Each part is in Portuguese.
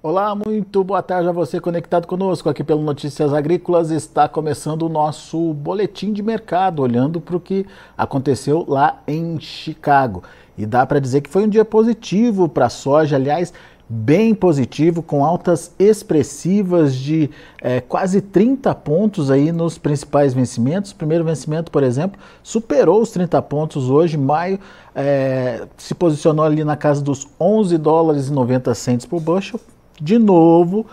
Olá, muito boa tarde a você conectado conosco aqui pelo Notícias Agrícolas. Está começando o nosso boletim de mercado, olhando para o que aconteceu lá em Chicago. E dá para dizer que foi um dia positivo para a soja, aliás, bem positivo, com altas expressivas de quase 30 pontos aí nos principais vencimentos. O primeiro vencimento, por exemplo, superou os 30 pontos hoje. Maio se posicionou ali na casa dos 11 dólares e 90 centes por bushel, de novo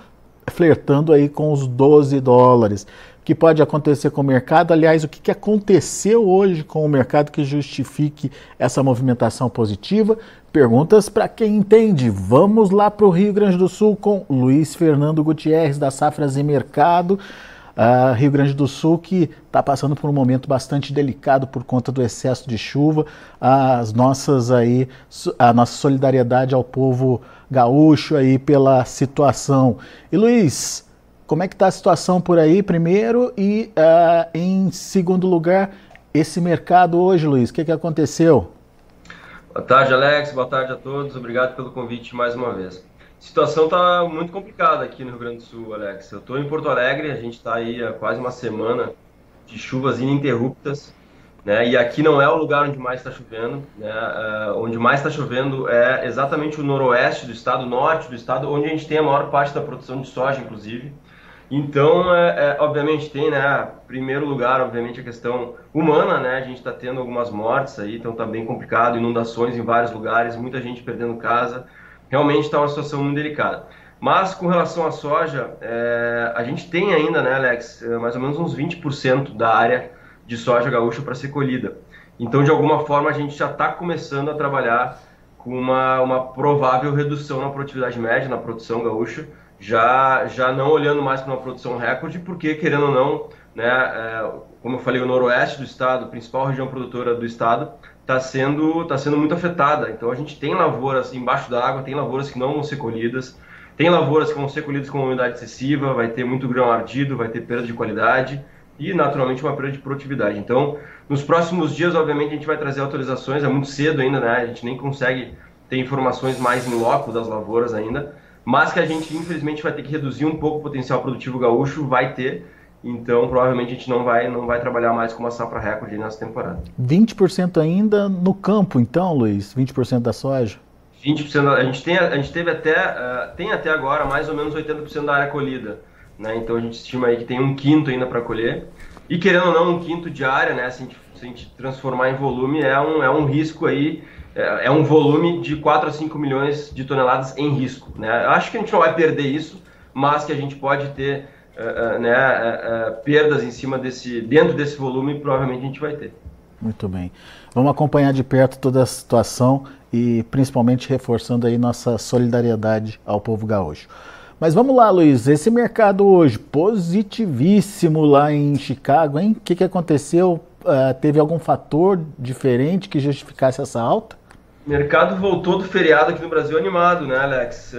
flertando aí com os 12 dólares. O que pode acontecer com o mercado? Aliás, o que aconteceu hoje com o mercado que justifique essa movimentação positiva? Perguntas para quem entende. Vamos lá para o Rio Grande do Sul com Luiz Fernando Gutierrez, da Safras e Mercado. Rio Grande do Sul que está passando por um momento bastante delicado por conta do excesso de chuva. A nossa solidariedade ao povo gaúcho aí pela situação. E Luiz, como é que está a situação por aí, primeiro, e em segundo lugar, esse mercado hoje, Luiz, o que aconteceu? Boa tarde, Alex. Boa tarde a todos. Obrigado pelo convite mais uma vez. A situação está muito complicada aqui no Rio Grande do Sul, Alex. Eu estou em Porto Alegre, a gente está aí há quase uma semana de chuvas ininterruptas, né? E aqui não é o lugar onde mais está chovendo, né? Onde mais está chovendo é exatamente o noroeste do estado, norte do estado, onde a gente tem a maior parte da produção de soja, inclusive. Então, obviamente tem, né, em primeiro lugar, obviamente, a questão humana, né, a gente está tendo algumas mortes aí, então está bem complicado, inundações em vários lugares, muita gente perdendo casa, realmente está uma situação muito delicada. Mas, com relação à soja, a gente tem ainda, né, Alex, mais ou menos uns 20% da área de soja gaúcha para ser colhida. Então, de alguma forma, a gente já está começando a trabalhar com uma provável redução na produtividade média, na produção gaúcha, já não olhando mais para uma produção recorde, porque, querendo ou não, né, como eu falei, o noroeste do estado, a principal região produtora do estado, está sendo muito afetada. Então a gente tem lavouras embaixo da água, tem lavouras que não vão ser colhidas, tem lavouras que vão ser colhidas com uma umidade excessiva, vai ter muito grão ardido, vai ter perda de qualidade e, naturalmente, uma perda de produtividade. Então, nos próximos dias, obviamente, a gente vai trazer atualizações, é muito cedo ainda, né? A gente nem consegue ter informações mais em loco das lavouras ainda, mas que a gente, infelizmente, vai ter que reduzir um pouco o potencial produtivo gaúcho, vai ter. Então, provavelmente, a gente não vai trabalhar mais com uma safra recorde nessa temporada. 20% ainda no campo, então, Luiz? 20% da soja? 20%, a gente tem até agora mais ou menos 80% da área colhida, né? Então, a gente estima aí que tem um quinto ainda para colher. E, querendo ou não, um quinto de área, né? Se a gente transformar em volume, é um risco aí. É um volume de 4 a 5 milhões de toneladas em risco, né? Eu acho que a gente não vai perder isso, mas que a gente pode ter perdas em cima dentro desse volume, provavelmente a gente vai ter. Muito bem. Vamos acompanhar de perto toda a situação e principalmente reforçando aí nossa solidariedade ao povo gaúcho. Mas vamos lá, Luiz, esse mercado hoje positivíssimo lá em Chicago, hein? O que aconteceu? Teve algum fator diferente que justificasse essa alta? O mercado voltou do feriado aqui no Brasil animado, né, Alex?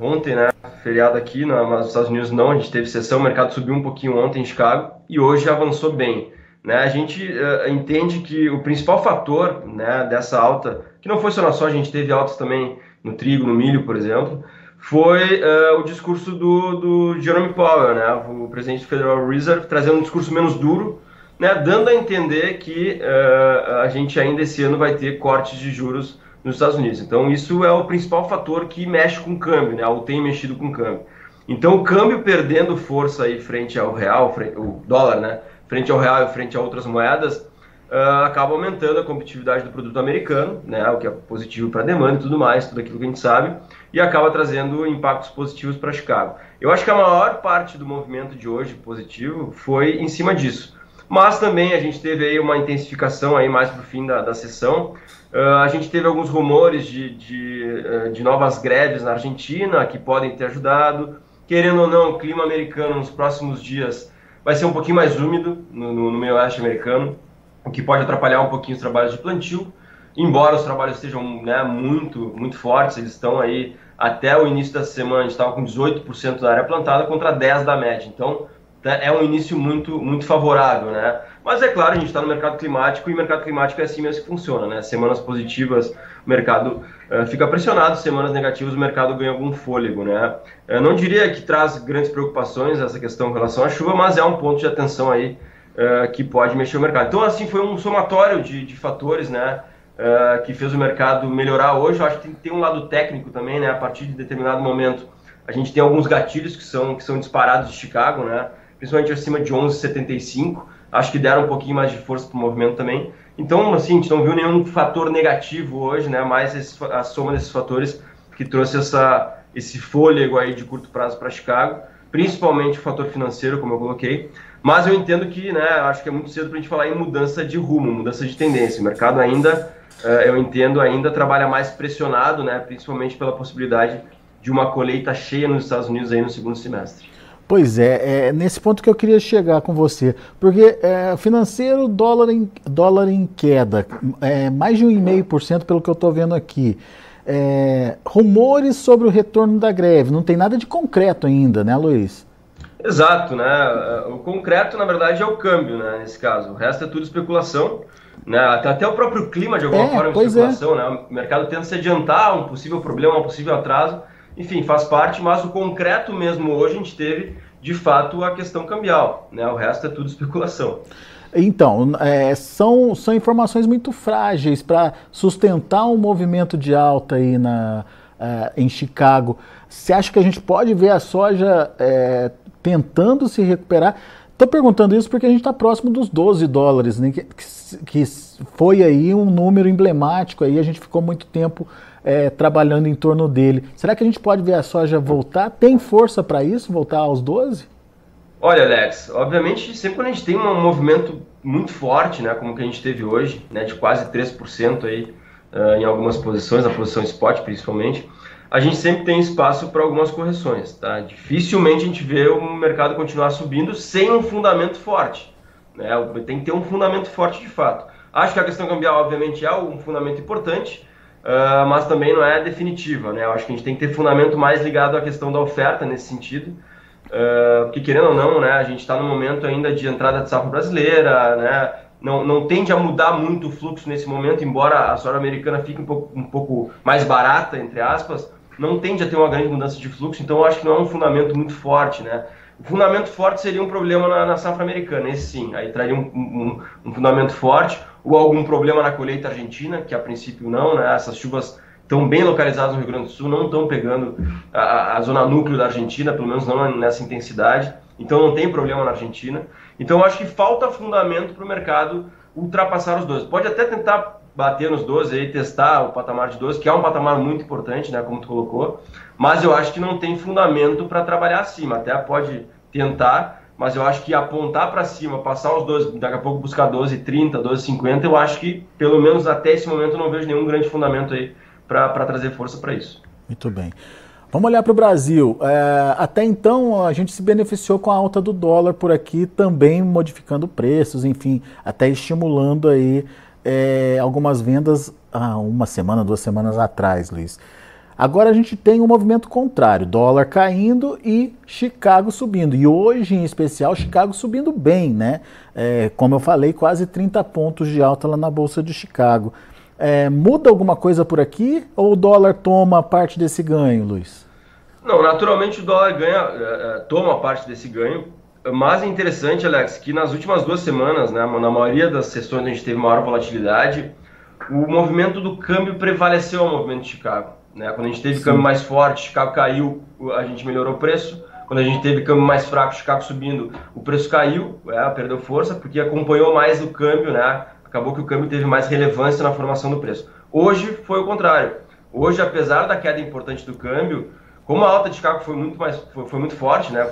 Ontem, né, feriado aqui, nos Estados Unidos não, a gente teve sessão, o mercado subiu um pouquinho ontem em Chicago e hoje avançou bem, né? A gente entende que o principal fator, né, dessa alta, que não foi só na soja, a gente teve altas também no trigo, no milho, por exemplo, foi o discurso do Jerome Powell, né, o presidente do Federal Reserve, trazendo um discurso menos duro, né, dando a entender que a gente ainda esse ano vai ter cortes de juros nos Estados Unidos. Então isso é o principal fator que mexe com o câmbio, né, ou tem mexido com o câmbio. Então o câmbio perdendo força aí frente ao real, o dólar, né, frente ao real e frente a outras moedas, acaba aumentando a competitividade do produto americano, né, o que é positivo para a demanda e tudo mais, tudo aquilo que a gente sabe, e acaba trazendo impactos positivos para Chicago. Eu acho que a maior parte do movimento de hoje positivo foi em cima disso. Mas também a gente teve aí uma intensificação aí mais para o fim da sessão. A gente teve alguns rumores de novas greves na Argentina que podem ter ajudado. Querendo ou não, o clima americano nos próximos dias vai ser um pouquinho mais úmido no meio oeste americano, o que pode atrapalhar um pouquinho os trabalhos de plantio. Embora os trabalhos estejam, né, muito fortes, eles estão aí até o início da semana, a gente estava com 18% da área plantada contra 10% da média. Então, é um início muito favorável, né? Mas é claro, a gente está no mercado climático e o mercado climático é assim mesmo que funciona, né? Semanas positivas, o mercado fica pressionado, semanas negativas, o mercado ganha algum fôlego, né? Eu não diria que traz grandes preocupações essa questão em relação à chuva, mas é um ponto de atenção aí que pode mexer o mercado. Então, assim, foi um somatório de fatores, né? Que fez o mercado melhorar hoje. Eu acho que tem que ter um lado técnico também, né? A partir de determinado momento, a gente tem alguns gatilhos que são disparados de Chicago, né? Principalmente acima de 11,75. Acho que deram um pouquinho mais de força para o movimento também. Então, assim, a gente não viu nenhum fator negativo hoje, né? Mais a soma desses fatores que trouxe esse fôlego aí de curto prazo para Chicago, principalmente o fator financeiro, como eu coloquei. Mas eu entendo que, né, acho que é muito cedo para a gente falar em mudança de rumo, mudança de tendência. O mercado ainda, eu entendo, ainda trabalha mais pressionado, né, principalmente pela possibilidade de uma colheita cheia nos Estados Unidos aí no segundo semestre. Pois é nesse ponto que eu queria chegar com você, porque financeiro, dólar em queda, mais de 1,5% pelo que eu estou vendo aqui. Rumores sobre o retorno da greve, não tem nada de concreto ainda, né, Luiz? Exato, né? O concreto, na verdade, é o câmbio, né, nesse caso. O resto é tudo especulação, né? Até o próprio clima, de alguma forma, é uma especulação, né? O mercado tenta se adiantar a um possível problema, um possível atraso. Enfim, faz parte, mas o concreto mesmo hoje a gente teve, de fato, a questão cambial, né? O resto é tudo especulação. Então, são informações muito frágeis para sustentar um movimento de alta aí em Chicago. Você acha que a gente pode ver a soja tentando se recuperar? Estou perguntando isso porque a gente está próximo dos $12, né, que foi aí um número emblemático, aí a gente ficou muito tempo trabalhando em torno dele. Será que a gente pode ver a soja voltar? Tem força para isso, voltar aos 12? Olha, Alex, obviamente, sempre quando a gente tem um movimento muito forte, né, como que a gente teve hoje, né, de quase 3% aí, em algumas posições, na posição spot principalmente, a gente sempre tem espaço para algumas correções, tá? Dificilmente a gente vê o mercado continuar subindo sem um fundamento forte, né? Tem que ter um fundamento forte de fato. Acho que a questão cambial, obviamente, é um fundamento importante, mas também não é definitiva, né? Eu acho que a gente tem que ter fundamento mais ligado à questão da oferta nesse sentido, porque querendo ou não, né, a gente está no momento ainda de entrada de safra brasileira, né? Não tende a mudar muito o fluxo nesse momento, embora a soja americana fique um pouco mais barata, entre aspas, não tende a ter uma grande mudança de fluxo, então eu acho que não é um fundamento muito forte, né? O fundamento forte seria um problema na safra americana, esse sim, aí traria um fundamento forte, ou algum problema na colheita argentina, que a princípio não, né? Essas chuvas estão bem localizadas no Rio Grande do Sul, não estão pegando a zona núcleo da Argentina, pelo menos não nessa intensidade, então não tem problema na Argentina. Então eu acho que falta fundamento para o mercado ultrapassar os 12. Pode até tentar bater nos 12 aí, testar o patamar de 12, que é um patamar muito importante, né, como tu colocou, mas eu acho que não tem fundamento para trabalhar acima. Até pode tentar, mas eu acho que apontar para cima, passar os 12, daqui a pouco buscar 12,30, 12,50, eu acho que pelo menos até esse momento eu não vejo nenhum grande fundamento aí para trazer força para isso. Muito bem. Vamos olhar para o Brasil. Até então a gente se beneficiou com a alta do dólar por aqui, também modificando preços, enfim, até estimulando aí algumas vendas há uma semana, 2 semanas atrás, Luiz. Agora a gente tem um movimento contrário, dólar caindo e Chicago subindo. E hoje, em especial, Chicago subindo bem, né? Como eu falei, quase 30 pontos de alta lá na Bolsa de Chicago. Muda alguma coisa por aqui ou o dólar toma parte desse ganho, Luiz? Não, naturalmente o dólar toma parte desse ganho, mas é interessante, Alex, que nas últimas 2 semanas, né, na maioria das sessões onde a gente teve maior volatilidade, o movimento do câmbio prevaleceu ao movimento de Chicago, né? Quando a gente teve câmbio mais forte, Chicago caiu, a gente melhorou o preço. Quando a gente teve câmbio mais fraco, Chicago subindo, o preço caiu, perdeu força, porque acompanhou mais o câmbio, né? Acabou que o câmbio teve mais relevância na formação do preço. Hoje foi o contrário. Hoje, apesar da queda importante do câmbio, como a alta de Chicago foi muito forte, né?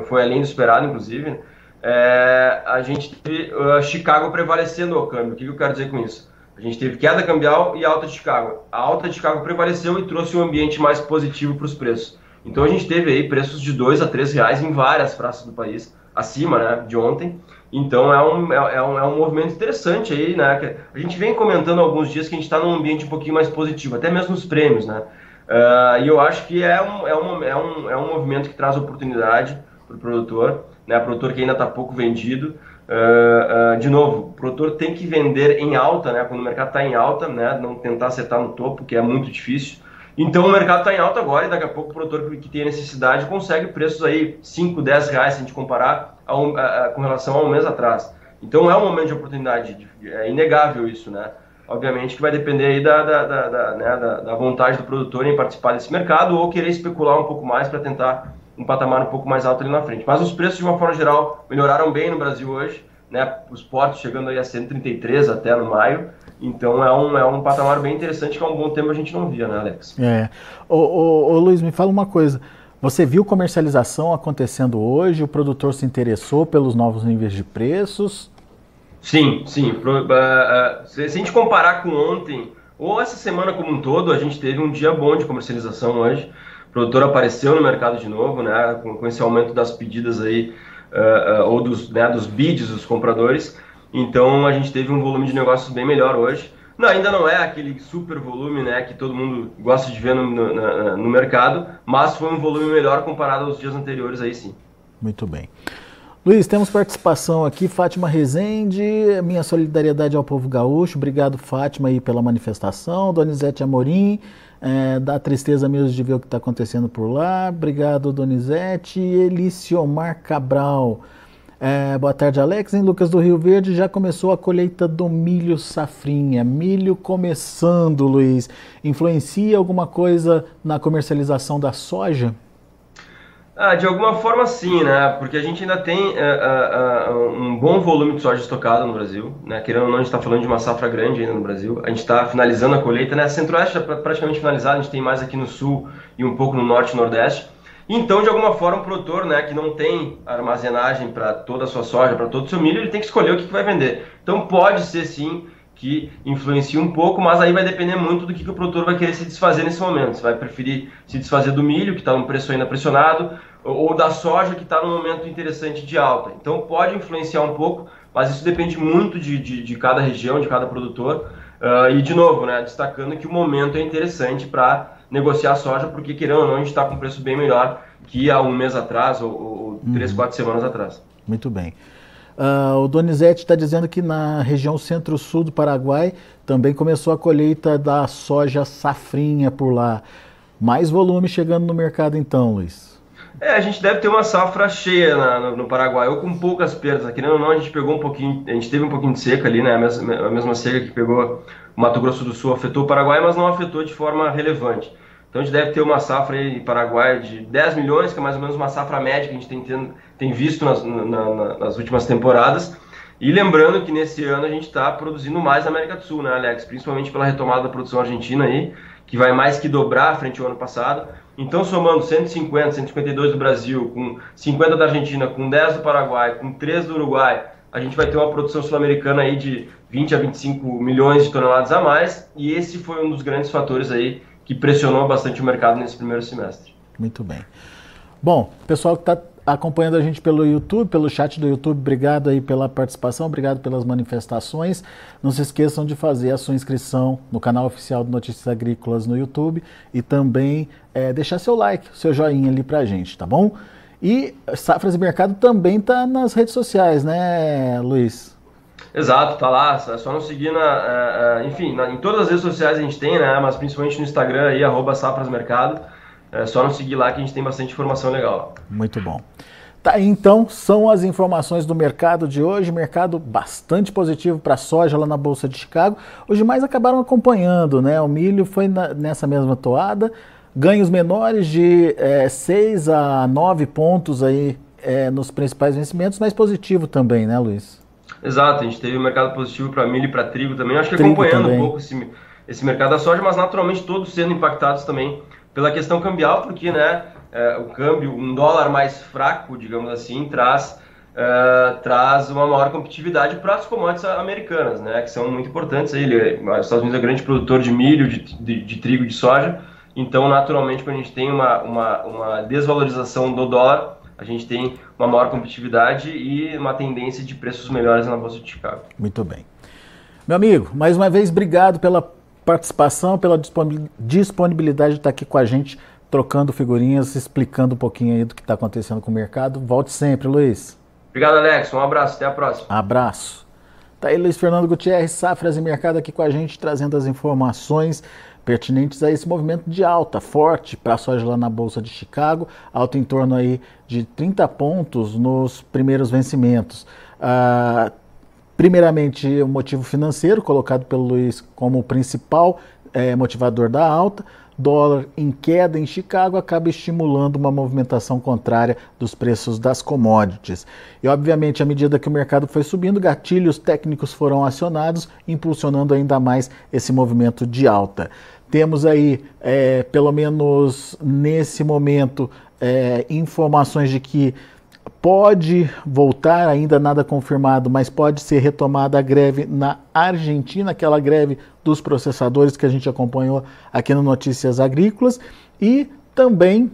Foi além do esperado, inclusive, a gente teve Chicago prevalecendo ao câmbio. O que eu quero dizer com isso? A gente teve queda cambial e alta de Chicago. A alta de Chicago prevaleceu e trouxe um ambiente mais positivo para os preços. Então a gente teve aí preços de R$ 2 a R$ 3 em várias praças do país, acima, né, de ontem. Então é um movimento interessante aí, né? A gente vem comentando há alguns dias que a gente está num ambiente um pouquinho mais positivo, até mesmo nos prêmios, né? E eu acho que é um movimento que traz oportunidade para o produtor, né? Produtor que ainda está pouco vendido. De novo, o produtor tem que vender em alta, né? Quando o mercado está em alta, né? Não tentar acertar no topo, que é muito difícil. Então o mercado está em alta agora e daqui a pouco o produtor que tem necessidade consegue preços aí 5, 10 reais se a gente comparar com relação a um mês atrás. Então é um momento de oportunidade, é inegável isso, né? Obviamente que vai depender aí da vontade do produtor em participar desse mercado ou querer especular um pouco mais para tentar um patamar um pouco mais alto ali na frente. Mas os preços, de uma forma geral, melhoraram bem no Brasil hoje, né? Os portos chegando aí a 133 até no maio. Então é um patamar bem interessante que há um bom tempo a gente não via, né, Alex? Ô, Luiz, me fala uma coisa. Você viu comercialização acontecendo hoje? O produtor se interessou pelos novos níveis de preços? Sim, sim. Se a gente comparar com ontem, ou essa semana como um todo, a gente teve um dia bom de comercialização hoje. O produtor apareceu no mercado de novo, né, com esse aumento das pedidas aí, ou dos bids dos compradores. Então a gente teve um volume de negócios bem melhor hoje. Ainda não é aquele super volume, né, que todo mundo gosta de ver no mercado, mas foi um volume melhor comparado aos dias anteriores aí sim. Muito bem. Luiz, temos participação aqui, Fátima Rezende, minha solidariedade ao povo gaúcho, obrigado Fátima aí pela manifestação, Donizete Amorim, dá tristeza mesmo de ver o que está acontecendo por lá, obrigado Donizete, Eliciomar Cabral, boa tarde Alex, em Lucas do Rio Verde já começou a colheita do milho safrinha, milho começando Luiz, influencia alguma coisa na comercialização da soja? De alguma forma sim, né? Porque a gente ainda tem um bom volume de soja estocado no Brasil, né? Querendo ou não, a gente está falando de uma safra grande ainda no Brasil. A gente está finalizando a colheita, né? Centro-Oeste já praticamente finalizado, a gente tem mais aqui no Sul e um pouco no Norte e Nordeste. Então, de alguma forma, o produtor, né, que não tem armazenagem para toda a sua soja, para todo o seu milho, ele tem que escolher o que vai vender. Então, pode ser sim que influencia um pouco, mas aí vai depender muito do que o produtor vai querer se desfazer nesse momento. Você vai preferir se desfazer do milho, que está num preço ainda pressionado, ou da soja, que está num momento interessante de alta. Então pode influenciar um pouco, mas isso depende muito de cada região, de cada produtor. E de novo, né, destacando que o momento é interessante para negociar a soja, porque querendo ou não, a gente está com um preço bem melhor que há um mês atrás, ou 3, 4 semanas atrás. Muito bem. O Donizete está dizendo que na região centro-sul do Paraguai também começou a colheita da soja safrinha por lá. Mais volume chegando no mercado então, Luiz? A gente deve ter uma safra cheia no Paraguai, ou com poucas perdas. Querendo ou não, a gente pegou um pouquinho, a gente teve um pouquinho de seca ali, né? A mesma seca que pegou o Mato Grosso do Sul afetou o Paraguai, mas não afetou de forma relevante. Então a gente deve ter uma safra aí em Paraguai de 10 milhões, que é mais ou menos uma safra média que a gente tem visto nas últimas temporadas. E lembrando que nesse ano a gente está produzindo mais na América do Sul, né, Alex? Principalmente pela retomada da produção argentina aí, que vai mais que dobrar frente ao ano passado. Então, somando 150, 152 do Brasil, com 50 da Argentina, com 10 do Paraguai, com 3 do Uruguai, a gente vai ter uma produção sul-americana aí de 20 a 25 milhões de toneladas a mais. E esse foi um dos grandes fatores aí que pressionou bastante o mercado nesse primeiro semestre. Muito bem. Bom, pessoal que está acompanhando a gente pelo YouTube, pelo chat do YouTube, obrigado aí pela participação, obrigado pelas manifestações. Não se esqueçam de fazer a sua inscrição no canal oficial do Notícias Agrícolas no YouTube e também deixar seu like, seu joinha ali pra gente, tá bom? E Safras e Mercado também tá nas redes sociais, né, Luiz? Exato, tá lá, é só não seguir em todas as redes sociais a gente tem, né, mas principalmente no Instagram aí, @safrasmercado. É só não seguir lá que a gente tem bastante informação legal. Muito bom. Tá, então são as informações do mercado de hoje, mercado bastante positivo para a soja lá na Bolsa de Chicago. Os demais acabaram acompanhando, né? O milho foi nessa mesma toada, ganhos menores de 6 a 9 pontos aí nos principais vencimentos, mas positivo também, né, Luiz? Exato, a gente teve um mercado positivo para milho e para trigo também, acho que acompanhando um pouco esse mercado da soja, mas naturalmente todos sendo impactados também pela questão cambial, porque, né, o câmbio, um dólar mais fraco, digamos assim, traz uma maior competitividade para as commodities americanas, né, que são muito importantes. Os Estados Unidos é grande produtor de milho, de trigo, de soja, então, naturalmente, quando a gente tem uma desvalorização do dólar, a gente tem uma maior competitividade e uma tendência de preços melhores na Bolsa de Chicago. Muito bem. Meu amigo, mais uma vez, obrigado pela participação, pela disponibilidade de estar aqui com a gente, trocando figurinhas, explicando um pouquinho aí do que está acontecendo com o mercado. Volte sempre, Luiz. Obrigado, Alex. Um abraço. Até a próxima. Abraço. Tá aí Luiz Fernando Gutierrez, Safras e Mercado aqui com a gente, trazendo as informações pertinentes a esse movimento de alta forte para a soja lá na Bolsa de Chicago, alta em torno aí de 30 pontos nos primeiros vencimentos. Primeiramente, o motivo financeiro, colocado pelo Luiz como principal motivador da alta. Dólar em queda em Chicago acaba estimulando uma movimentação contrária dos preços das commodities. E, obviamente, à medida que o mercado foi subindo, gatilhos técnicos foram acionados, impulsionando ainda mais esse movimento de alta. Temos aí, pelo menos nesse momento, informações de que pode voltar, ainda nada confirmado, mas pode ser retomada a greve na Argentina, aquela greve dos processadores que a gente acompanhou aqui no Notícias Agrícolas, e também,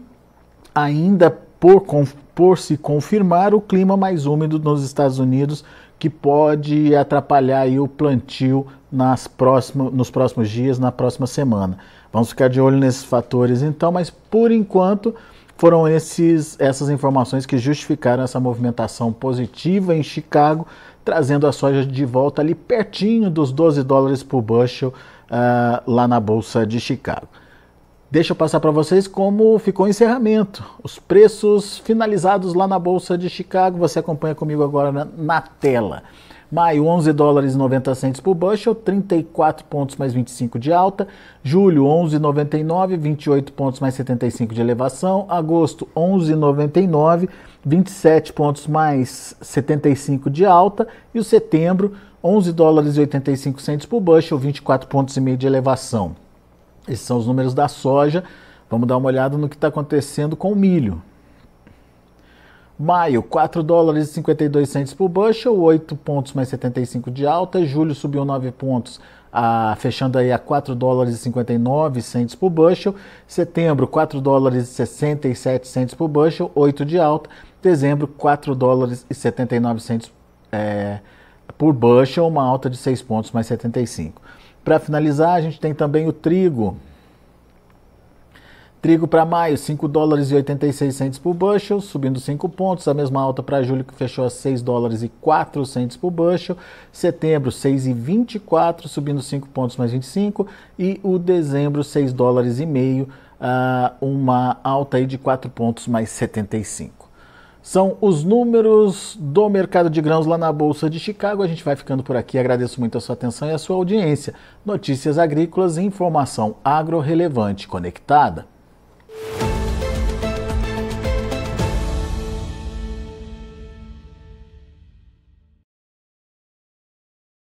ainda por se confirmar, o clima mais úmido nos Estados Unidos, que pode atrapalhar aí o plantio nos próximos dias, na próxima semana. Vamos ficar de olho nesses fatores então, mas por enquanto foram essas informações que justificaram essa movimentação positiva em Chicago, trazendo a soja de volta ali pertinho dos 12 dólares por bushel lá na Bolsa de Chicago. Deixa eu passar para vocês como ficou o encerramento. Os preços finalizados lá na Bolsa de Chicago, você acompanha comigo agora na tela. Maio, 11 dólares e 90 centes por bushel, 34 pontos mais 25 de alta. Julho, 11,99, 28 pontos mais 75 de elevação. Agosto, 11,99, 27 pontos mais 75 de alta. E o setembro, 11 dólares e 85 centes por bushel, 24 pontos e meio de elevação. Esses são os números da soja. Vamos dar uma olhada no que está acontecendo com o milho. Maio, 4 dólares e 52 centes por bushel, 8 pontos mais 75 de alta. Julho subiu 9 pontos, fechando aí a 4 dólares e 59 centes por bushel. Setembro, 4 dólares e 67 centes por bushel, 8 de alta. Dezembro, 4 dólares e 79 centes por bushel, uma alta de 6 pontos mais 75. Para finalizar, a gente tem também o trigo. Trigo para maio, 5 dólares e 86 centes por bushel, subindo 5 pontos. A mesma alta para julho, que fechou a 6 dólares e 4 centes por bushel. Setembro, 6,24, subindo 5 pontos mais 25. E o dezembro, 6 dólares e meio, uma alta aí de 4 pontos mais 75. São os números do mercado de grãos lá na Bolsa de Chicago. A gente vai ficando por aqui. Agradeço muito a sua atenção e a sua audiência. Notícias agrícolas e informação agro relevante conectada.